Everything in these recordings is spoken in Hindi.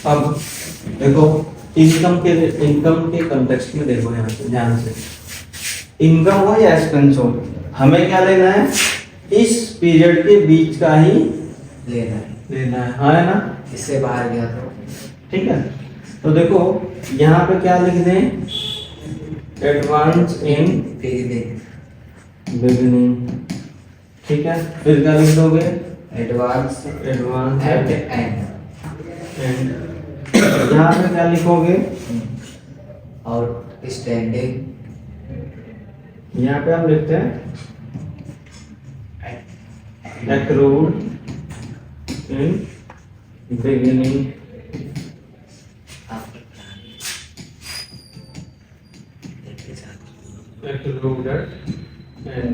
अब देखो इनकम के कंटेक्स्ट में देखो यहाँ से ध्यान से, इनकम हो या एक्सपेंस हो, हमें क्या लेना है, इस पीरियड के बीच का ही लेना है, हाँ है ना, इससे बाहर गया तो ठीक है। तो देखो यहाँ पे क्या लिख दें, एडवांस इन बिगिनिंग, ठीक है। फिर क्या लिख दोगे, एडवांस एट एंड एंड, यहाँ पे क्या लिखोगे, और स्टैंडिंग, यहाँ पे हम लिखते हैं accrued in beginning accrued and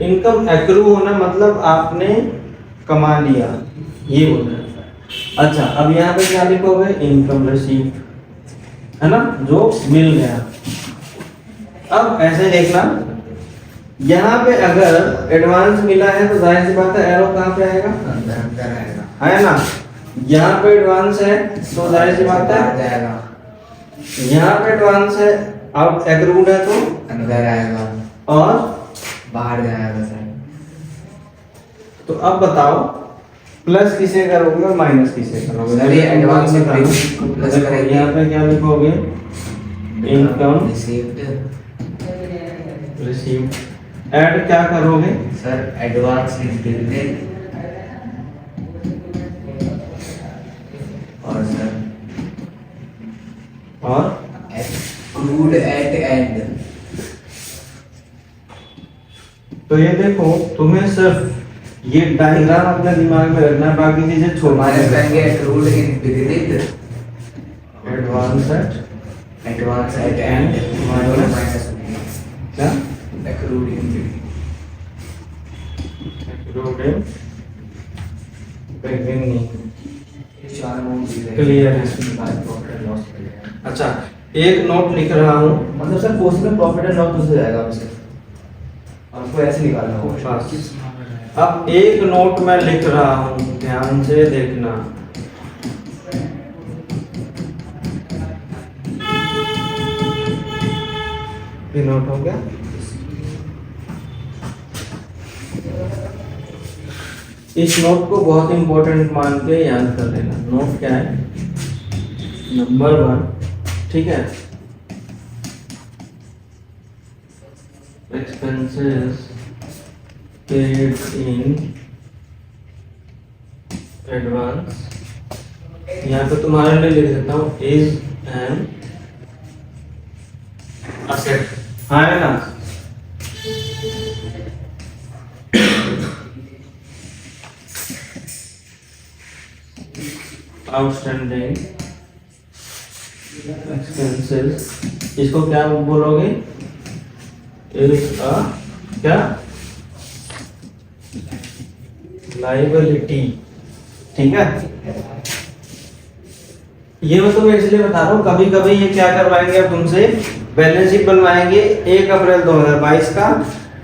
income accrue होना मतलब आपने कमा लिया, ये होना है। अच्छा अब यहाँ पे क्या लिखोगे, इनकम रिसीव, है ना, जो मिल गया। अब ऐसे देखना, यहाँ पे अगर एडवांस मिला है तो जाहिर सी बात है एरो कहाँ पे आएगा, अंदर आएगा, है ना। यहाँ पे एडवांस है तो जाहिर सी बात है जाएगा, यहाँ पे एडवांस है, अब एक्रूड है तो अंदर आएगा और बाहर जाएगा सर। तो अब बताओ प्लस किसे करोगे और माइनस किसे करोगे, सर ये एडवांस से प्लस करेंगे, यहाँ पे क्या लिखोगे, इनकम रिसीव्ड, रिसीव्ड, ऐड क्या करोगे, सर एडवांस इन बिगिनिंग, और सर और एक्रूड एट एंड। तो ये देखो तुम्हें सिर्फ ये डायग्राम अपने दिमाग में रखना है, बाकी चीजें छोड़ माइनस करेंगे accrued in beginning, advance at end minus क्या, accrued in beginning. Accrued in beginning, चार नोट क्लियर है। प्रॉफिट एंड लॉस, अच्छा एक नोट लिख रहा हूँ, मतलब सर क्वेश्चन में प्रॉफिट एंड लॉस हो जाएगा आपसे, आपको ऐसे निकालना होगा। बस अब एक नोट मैं लिख रहा हूँ, ध्यान से देखना, ये नोट हो गया। इस नोट को बहुत इंपॉर्टेंट मान के याद कर लेना। नोट क्या है, नंबर 1, ठीक है, एक्सपेंसेस पेड इन एडवांस, यहाँ पे तुम्हारे लिए लिख देता हूँ इज एन असेट, हाँ है ना। आउटस्टैंडिंग एक्सपेंसेस, इसको क्या बोलोगे, इज अ क्या, लायबिलिटी, ठीक है। ये मैं तुम्हें इसलिए बता रहा हूँ, कभी कभी ये क्या करवाएंगे अब तुमसे, बैलेंस शीट बनवाएंगे 1 अप्रैल 2022 का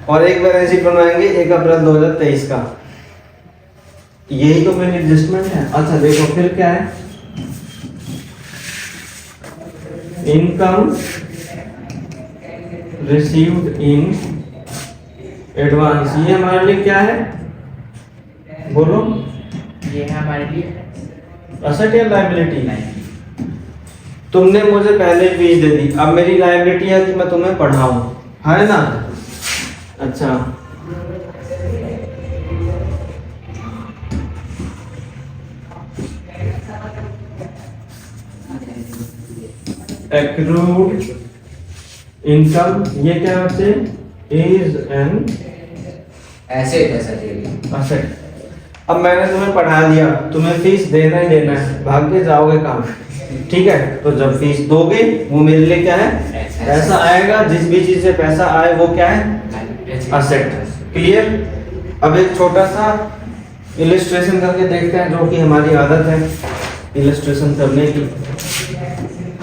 और एक बैलेंस शीट बनवाएंगे 1 अप्रैल 2023 का, यही तो मेन एडजस्टमेंट है। अच्छा देखो फिर क्या है, इनकम रिसीव्ड इन एडवांस, ये हमारे लिए क्या है, बोलो, ये है हमारे लिए असेट या लायबिलिटी। तुमने मुझे पहले फीस दे दी, अब मेरी लायबिलिटी है कि मैं तुम्हें पढ़ाऊं, है ना। अच्छा एक्रूड इनकम, ये क्या होते, इज एन एसेट है सर ये। असेट। अब मैंने तुम्हें पढ़ा दिया, तुम्हें फीस देना ही देना है, भाग के जाओगे काम, ठीक है। तो जब फीस दोगे वो मेरे लिए क्या है, पैसा आएगा, जिस भी चीज से पैसा आए वो क्या है, असेट, क्लियर। अब एक छोटा सा इलस्ट्रेशन करके देखते हैं, जो कि हमारी आदत है इलस्ट्रेशन करने की,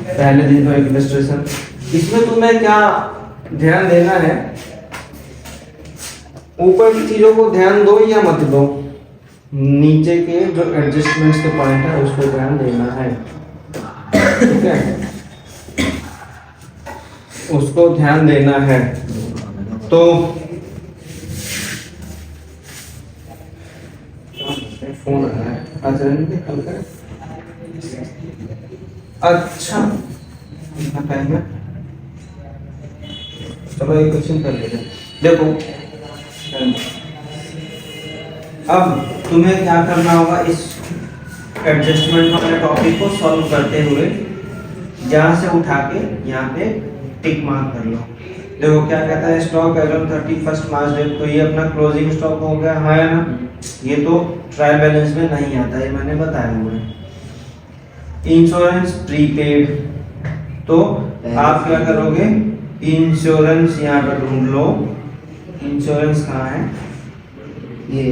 पहले दिन तो एक इलस्ट्रेशन। इसमें तुम्हें क्या ध्यान देना है, ऊपर की चीजों को ध्यान दो या मत दो, नीचे के जो एडजस्टमेंट्स के पॉइंट है उसको ध्यान देना है, ठीक है, उसको ध्यान देना है। तो फोन आ रहा है, अच्छा कितना टाइम है, चलो एक क्वेश्चन कर लेते हैं। देखो अब तुम्हें क्या करना होगा, इस एडजस्टमेंट वाले टॉपिक को सॉल्व करते हुए यहाँ से उठा के यहाँ पे टिक मार्क कर लो। देखो क्या कहता है, stock as on 31 March date, तो ये अपना क्लोजिंग स्टॉक हो गया है ना, ये तो ट्रायल बैलेंस में नहीं आता, ये मैंने बताया हुआ है। इंश्योरेंस प्रीपेड, तो आप क्या करोगे, इंश्योरेंस यहाँ पर ढूंढ लो, इंश्योरेंस कहाँ है, ये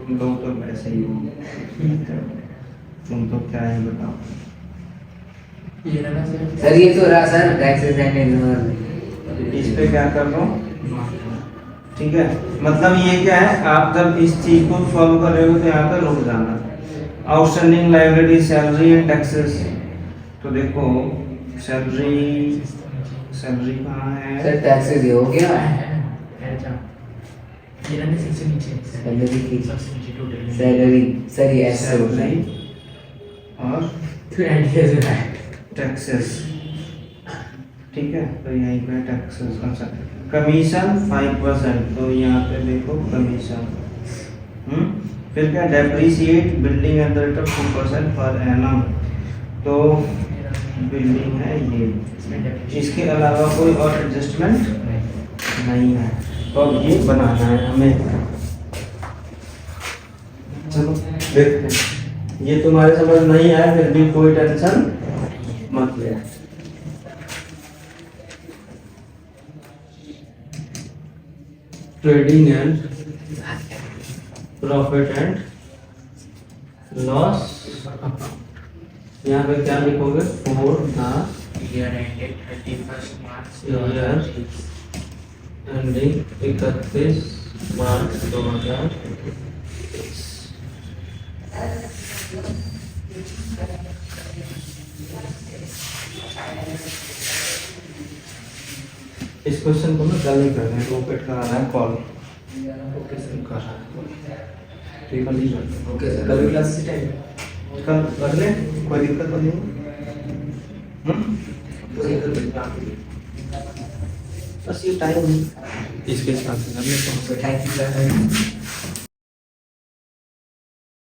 तुम तो वैसे ही हो, तुम तो क्या है बताओ। सर ये तो रहा सर टैक्सेस एंड इस पे क्या कर लो, ठीक है, मतलब ये क्या है, आप जब इस चीज को सॉल्व कर रहे हो तो यहाँ पे रुक जाना। Outstanding liability, salary and taxes, तो देखो सैलरी कहाँ है, सर टैक्सेस ये हो गया, सैलरी सर ये ऐसे होता है और टैक्सेस, ठीक है, तो यहीं पे टैक्सेस का कमीशन 5%, तो यहाँ पे देखो कमीशन, फिर क्या, depreciate building at the rate of 2% per annum, तो बिल्डिंग है ये, इसके अलावा कोई और एडजस्टमेंट नहीं है, तो अब ये बनाना है हमें। चलो देखते हैं, ये तुम्हारे समझ नहीं आया फिर भी कोई टेंशन मत ले। Trading and profit and loss, यहाँ पे क्या लिखोगे, for the year ended 31st March year ending 31 मार्च 2023। इस क्वेश्चन को ना कल ही कर रहे हैं, रोकेट करा रहा है कॉल, ओके सर कर रहा है, ठीक है, ओके सर कल क्लास से टाइम कल कर ले, कोई दिक्कत तो नहीं, बस ये टाइम इसके साथ कर ले। Thank you sir.